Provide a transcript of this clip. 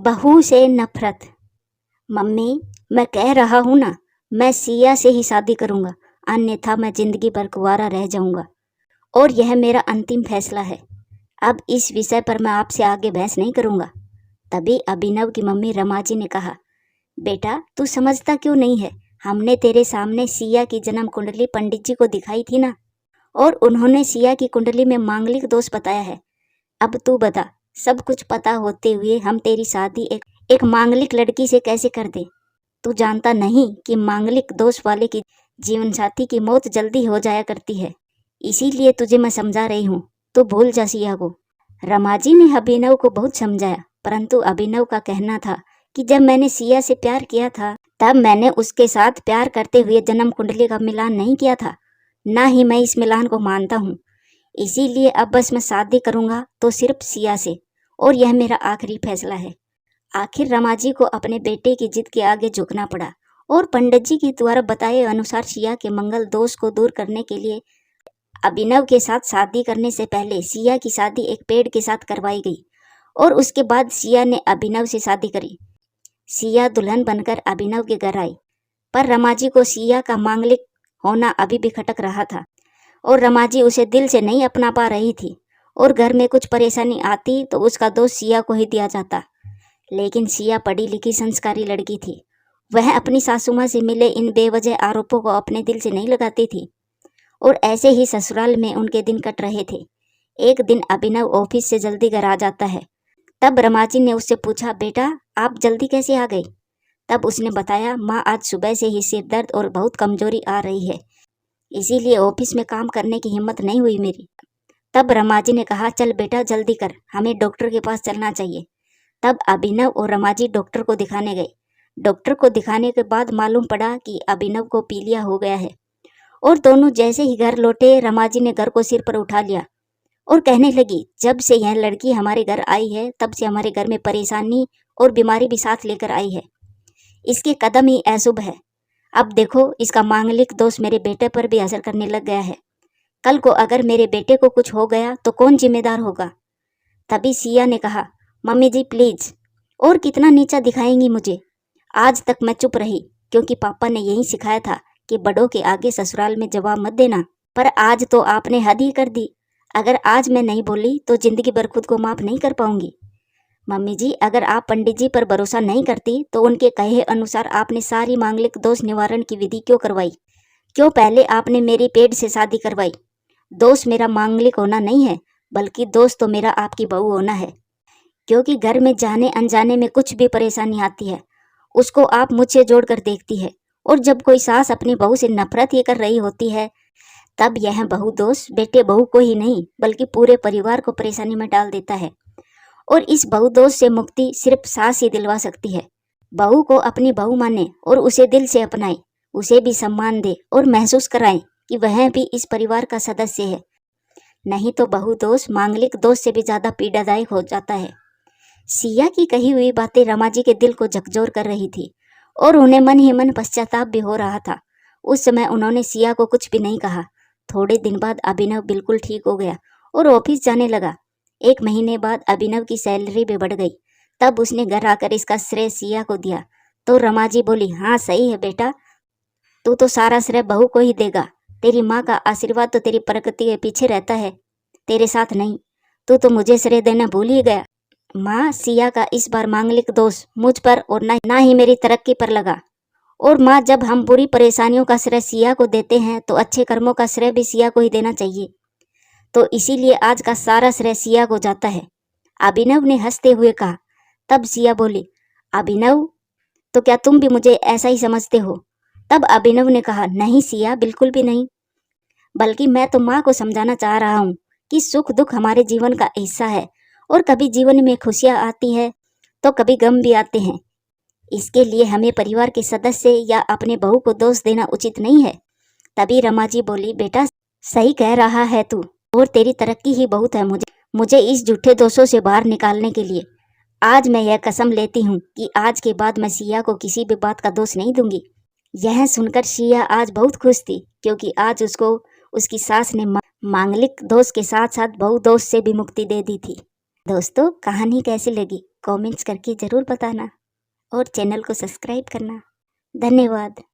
बहू से नफरत। मम्मी, मैं कह रहा हूँ ना, मैं सिया से ही शादी करूँगा, अन्यथा मैं जिंदगी भर कुंवारा रह जाऊँगा और यह मेरा अंतिम फैसला है। अब इस विषय पर मैं आपसे आगे बहस नहीं करूँगा। तभी अभिनव की मम्मी रमा जी ने कहा, बेटा तू समझता क्यों नहीं है? हमने तेरे सामने सिया की जन्म कुंडली पंडित जी को दिखाई थी ना, और उन्होंने सिया की कुंडली में मांगलिक दोष बताया है। अब तू बता, सब कुछ पता होते हुए हम तेरी शादी एक मांगलिक लड़की से कैसे कर दे? तू जानता नहीं कि मांगलिक दोष वाले की जीवन साथी की मौत जल्दी हो जाया करती है। इसीलिए तुझे मैं समझा रही हूँ, तू भूल जा सिया को। रमा जी ने अभिनव को बहुत समझाया, परंतु अभिनव का कहना था कि जब मैंने सिया से प्यार किया था तब मैंने उसके साथ प्यार करते हुए जन्म कुंडली का मिलान नहीं किया था, ना ही मैं इस मिलान को मानता हूँ। इसीलिए अब बस मैं शादी करूँगा तो सिर्फ सिया से, और यह मेरा आखिरी फैसला है। आखिर रमा जी को अपने बेटे की जिद के आगे झुकना पड़ा और पंडित जी के द्वारा बताए अनुसार सिया के मंगल दोष को दूर करने के लिए अभिनव के साथ शादी करने से पहले सिया की शादी एक पेड़ के साथ करवाई गई और उसके बाद सिया ने अभिनव से शादी करी। सिया दुल्हन बनकर अभिनव के घर आई, पर रमा जी को सिया का मांगलिक होना अभी भी खटक रहा था और रमा जी उसे दिल से नहीं अपना पा रही थी, और घर में कुछ परेशानी आती तो उसका दोष सिया को ही दिया जाता। लेकिन सिया पढ़ी लिखी संस्कारी लड़की थी, वह अपनी सासू माँ से मिले इन बेवजह आरोपों को अपने दिल से नहीं लगाती थी, और ऐसे ही ससुराल में उनके दिन कट रहे थे। एक दिन अभिनव ऑफिस से जल्दी घर आ जाता है। तब रमा जी ने उससे पूछा, बेटा आप जल्दी कैसे आ गई? तब उसने बताया, माँ आज सुबह से ही सिर दर्द और बहुत कमजोरी आ रही है, इसीलिए ऑफिस में काम करने की हिम्मत नहीं हुई मेरी। तब रमा जी ने कहा, चल बेटा जल्दी कर, हमें डॉक्टर के पास चलना चाहिए। तब अभिनव और रमा जी डॉक्टर को दिखाने गए। डॉक्टर को दिखाने के बाद मालूम पड़ा कि अभिनव को पीलिया हो गया है, और दोनों जैसे ही घर लौटे रमा जी ने घर को सिर पर उठा लिया और कहने लगी, जब से यह लड़की हमारे घर आई है तब से हमारे घर में परेशानी और बीमारी भी साथ लेकर आई है। इसके कदम ही अशुभ है। अब देखो, इसका मांगलिक दोष मेरे बेटे पर भी असर करने लग गया है। कल को अगर मेरे बेटे को कुछ हो गया तो कौन जिम्मेदार होगा? तभी सिया ने कहा, मम्मी जी प्लीज, और कितना नीचा दिखाएंगी मुझे? आज तक मैं चुप रही क्योंकि पापा ने यही सिखाया था कि बड़ों के आगे ससुराल में जवाब मत देना, पर आज तो आपने हद ही कर दी। अगर आज मैं नहीं बोली तो जिंदगी भर खुद को माफ नहीं कर पाऊंगी। मम्मी जी, अगर आप पंडित जी पर भरोसा नहीं करती तो उनके कहे अनुसार आपने सारी मांगलिक दोष निवारण की विधि क्यों करवाई? क्यों पहले आपने मेरी पेट से शादी करवाई? दोष मेरा मांगलिक होना नहीं है, बल्कि दोष तो मेरा आपकी बहू होना है, क्योंकि घर में जाने अनजाने में कुछ भी परेशानी आती है उसको आप मुझसे जोड़कर देखती है, और जब कोई सास अपनी बहू से नफरत ही कर रही होती है तब यह बहू दोष बेटे बहू को ही नहीं बल्कि पूरे परिवार को परेशानी में डाल देता है। और इस बहू दोष से मुक्ति सिर्फ सास ही दिलवा सकती है। बहू को अपनी बहू माने और उसे दिल से अपनाए, उसे भी सम्मान दे और महसूस कराए कि वह भी इस परिवार का सदस्य है। नहीं तो बहू दोष मांगलिक दोष से भी ज्यादा पीड़ादायक हो जाता है। सिया की कही हुई बातें रमा जी के दिल को झकझोर कर रही थी और उन्हें मन ही मन पश्चाताप भी हो रहा था। उस समय उन्होंने सिया को कुछ भी नहीं कहा। थोड़े दिन बाद अभिनव बिल्कुल ठीक हो गया और ऑफिस जाने लगा। 1 महीने बाद अभिनव की सैलरी भी बढ़ गई। तब उसने घर आकर इसका श्रेय सिया को दिया तो रमा जी बोली, हाँ सही है बेटा, तू तो सारा श्रेय बहू को ही देगा। तेरी माँ का आशीर्वाद तो तेरी प्रगति के पीछे रहता है, तेरे साथ नहीं। तू तो मुझे श्रेय देना भूल ही गया। माँ, सिया का इस बार मांगलिक दोष मुझ पर और ना ही मेरी तरक्की पर लगा। और माँ, जब हम बुरी परेशानियों का श्रेय सिया को देते हैं तो अच्छे कर्मों का श्रेय भी सिया को ही देना चाहिए। तो इसीलिए आज का सारा श्रेय सिया को जाता है, अभिनव ने हंसते हुए कहा। तब सिया बोली, अभिनव, तो क्या तुम भी मुझे ऐसा ही समझते हो? तब अभिनव ने कहा, नहीं सिया, बिल्कुल भी नहीं, बल्कि मैं तो माँ को समझाना चाह रहा हूँ कि सुख दुख हमारे जीवन का हिस्सा है, और कभी जीवन में खुशियाँ आती है तो कभी गम भी आते हैं। इसके लिए हमें परिवार के सदस्य या अपने बहू को दोष देना उचित नहीं है। तभी रमा जी बोली, बेटा सही कह रहा है तू, और तेरी तरक्की ही बहुत है मुझे इस झूठे दोषों से बाहर निकालने के लिए। आज मैं यह कसम लेती हूँ कि आज के बाद मैं सिया को किसी भी बात का दोष नहीं दूंगी। यह सुनकर सिया आज बहुत खुश थी, क्योंकि आज उसको उसकी सास ने मांगलिक दोष के साथ साथ बहू दोष से भी मुक्ति दे दी थी। दोस्तों, कहानी कैसी लगी कमेंट्स करके ज़रूर बताना और चैनल को सब्सक्राइब करना। धन्यवाद।